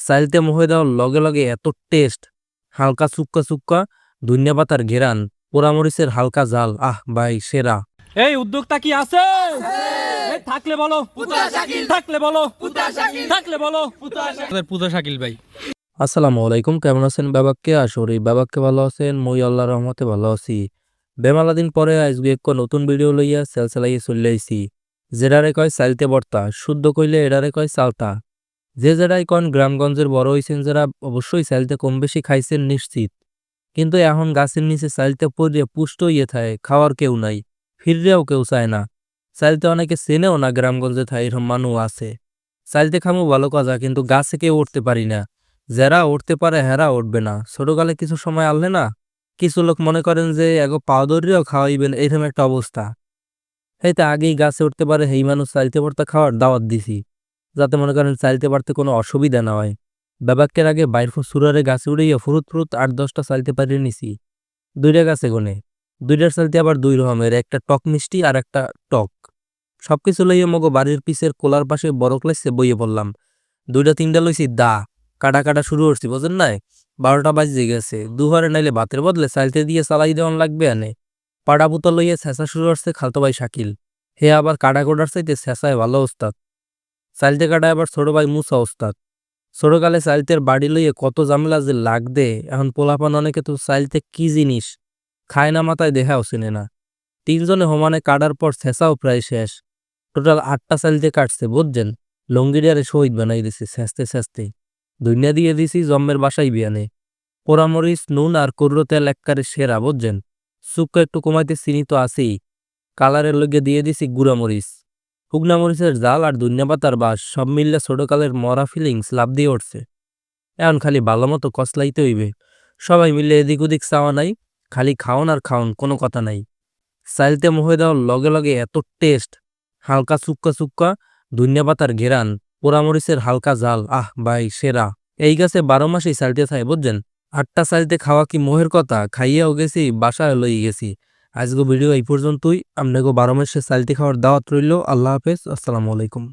চাইলতে মোহে দেওয়ার লগে লগে এত টেস্ট, হালকা চুক্কা চুক্কা, ধনিয়া পাতার ঘেরান, পোড়ামরিচের হালকা জাল, আহ ভাই সেরা। এই উদ্যোগটা কি আছে? থাকলে বলো থাকলে বলো থাকলে বলো পুতা শাকিল ভাই। আসসালামু আলাইকুম, কেমন আছেন বাবাকে? আসরি বাবাকে ভালো আছেন, মই আল্লাহর রহমতে ভালো আছি। বেমালা দিন পরে আজকে এক নতুন ভিডিও লইয়া চালাইয়ে চলে আইছি। যেডারে কয় চাইলতে বর্তা, শুদ্ধ কইলে এডারে কয় চালতা। যে যেটাই কন গ্রামগঞ্জের বড় হইছেন যারা অবশ্যই চাইলতে কম বেশি খাইছেন নিশ্চিত। কিন্তু এখন গাছের নিচে চাইলতে পড়িয়ে পুষ্ট হইয়ে থাকে, খাওয়ার কেউ নাই, ফিররেও কেউ চায় না। চাইলতে অনেকে চেনেও না গ্রামগঞ্জে থাই এরকম মানুষ আছে। চাইলতে খামু ভালো কথা, কিন্তু গাছে কেউ উঠতে পারি না। যারা উঠতে পারে হেরা উঠবে না। ছোটকালে কিছু সময় আনলে না, কিছু লোক মনে করেন যে এগো পাও দরিয়াও খাওয়াইবেন, এরকম একটা অবস্থা। হেইতে আগেই গাছে উঠতে পারে হেই মানুষ চাইলতে পড়তে খাওয়ার দাওয়াত দিছি, যাতে মনে করেন চাইলতে পারতে কোনো অসুবিধা না হয়। বেবাক্কের আগে বাইর সুরারে গাছে উড়িয়ে ফুরুত ফুরুত 8-10টা চাইলতে পারিয়ে নিছি। 2টা গাছে গনে, 2টার চাইলতে আবার 2 রকমের, একটা টক মিষ্টি আর একটা টক। সবকিছু লইয়ে মগো বাড়ির পিছের কোলার পাশে বড় ক্লাসে বইয়ে পড়লাম। 2টা-3টা লইছি দা, কাটা কাটা শুরু করছি, বোঝেন নাই? 12টা বাজে গেছে। দুহারে নাইলে ভাতের বদলে চাইলতে দিয়ে চালাই দেওয়ান লাগবে আনে। পাড়া বুতা লইয়ে ছেঁচা শুরু করছে খালতো ভাই শাকিল। হে আবার কাটা কোটার চাইতে ছেঁচায় ভালো ওস্তাদ। চাইলতে কাটায় আবার ছোট ভাই মুসা ওস্তাদ। ছোটকালে চাইলতের বাড়ি লইয়ে কত ঝামেলা যে লাগদে, এখন পোলাপান অনেকে তো চাইলতে কি জিনিস খায় না, মাথায় দেখাও চিনে না। 3জনে সমানে কাটার পর ছেঁচাও প্রায় শেষ। টোটাল 8টা চাইলতে কাটছে, বুঝছেন? লঙ্গিরিয়ারে শহীদ বানাই দিছে ছেঁচতে ছেঁচতে। ধনিয়া দিয়ে দিছি জম্মের বাসাই বিয়ানে। পোড়ামরিচ, নুন আর করুড়ো তেল এককারে সেরা, বুঝছেন? শুক্কা একটু কমাইতে চিনি তো আছেই। কালারের লগে দিয়ে দিছি গুঁড়ামরিচ। শুকনা মরিচের জাল আর ধনিয়া পাতার বাস সব মিললে ছোটকালের মরা ফিলিংস লাভ দিয়ে উঠছে। এখন খালি ভালো মতো কসলাইতে হইবে। সবাই মিলে এদিক ওদিক চাওয়া নাই, খালি খাওন আর খাওন, কোনো কথা নাই। চাইলতে মোহে দেওয়ার লগে লগে এত টেস্ট, হালকা চুক্কা চুক্কা, ধনিয়া পাতার ঘেরান, পোড়ামরিচের হালকা জাল, আহ ভাই সেরা। এই গাছে 12 মাসেই চাইলতে থাকে, বুঝছেন? 8টা চাইলতে খাওয়া কি মোহের কথা? খাইয়াও গেছি, বাসায় লই গেছি। আজকে ভিডিও এই পর্যন্তই। আপনাকে 12 মাসে চাইলতে খাওয়ার দাওয়াত রইল। আল্লাহ হাফেজ, আসসালামু আলাইকুম।